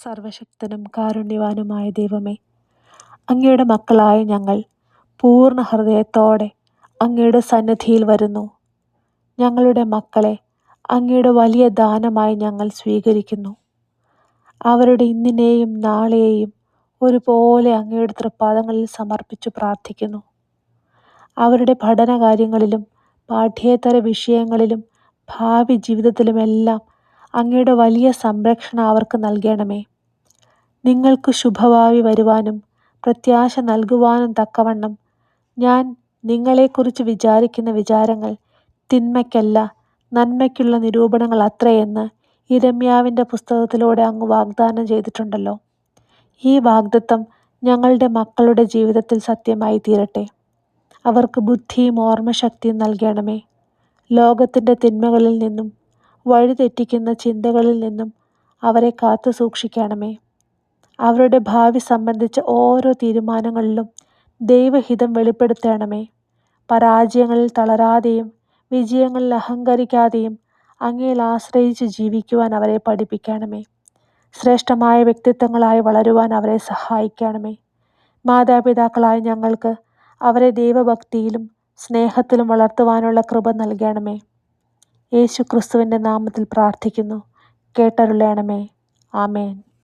സർവശക്തനും കാരുണ്യവാനുമായ ദൈവമേ, അങ്ങയുടെ മക്കളായ ഞങ്ങൾ പൂർണ്ണ ഹൃദയത്തോടെ അങ്ങയുടെ സന്നിധിയിൽ വരുന്നു. ഞങ്ങളുടെ മക്കളെ അങ്ങയുടെ വലിയ ദാനമായി ഞങ്ങൾ സ്വീകരിക്കുന്നു. അവരുടെ ഇന്നിനെയും നാളെയെയും ഒരുപോലെ അങ്ങയുടെ തൃപ്പാദങ്ങളിൽ സമർപ്പിച്ചു പ്രാർത്ഥിക്കുന്നു. അവരുടെ പഠനകാര്യങ്ങളിലും പാഠ്യേതര വിഷയങ്ങളിലും ഭാവി ജീവിതത്തിലുമെല്ലാം അങ്ങയുടെ വലിയ സംരക്ഷണം അവർക്ക് നൽകണമേ. നിങ്ങൾക്ക് ശുഭഭാവി വരുവാനും പ്രത്യാശ നൽകുവാനും തക്കവണ്ണം ഞാൻ നിങ്ങളെക്കുറിച്ച് വിചാരിക്കുന്ന വിചാരങ്ങൾ തിന്മയ്ക്കല്ല, നന്മയ്ക്കുള്ള നിരൂപണങ്ങൾ അത്രയെന്ന് യിരെമ്യാവിൻ്റെ പുസ്തകത്തിലൂടെ അങ്ങ് വാഗ്ദാനം ചെയ്തിട്ടുണ്ടല്ലോ. ഈ വാഗ്ദത്തം ഞങ്ങളുടെ മക്കളുടെ ജീവിതത്തിൽ സത്യമായി തീരട്ടെ. അവർക്ക് ബുദ്ധിയും ഓർമ്മശക്തിയും നൽകണമേ. ലോകത്തിൻ്റെ തിന്മകളിൽ നിന്നും വഴിതെറ്റിക്കുന്ന ചിന്തകളിൽ നിന്നും അവരെ കാത്തു സൂക്ഷിക്കണമേ. അവരുടെ ഭാവി സംബന്ധിച്ച ഓരോ തീരുമാനങ്ങളിലും ദൈവഹിതം വെളിപ്പെടുത്തണമേ. പരാജയങ്ങളിൽ തളരാതെയും വിജയങ്ങളിൽ അഹങ്കരിക്കാതെയും അങ്ങയിൽ ആശ്രയിച്ച് ജീവിക്കുവാൻ അവരെ പഠിപ്പിക്കണമേ. ശ്രേഷ്ഠമായ വ്യക്തിത്വങ്ങളായി വളരുവാൻ അവരെ സഹായിക്കണമേ. മാതാപിതാക്കളായ ഞങ്ങൾക്ക് അവരെ ദൈവഭക്തിയിലും സ്നേഹത്തിലും വളർത്തുവാനുള്ള കൃപ നൽകണമേ. യേശു ക്രിസ്തുവിൻ്റെ നാമത്തിൽ പ്രാർത്ഥിക്കുന്നു, കേട്ടരുളണമേ. ആമേൻ.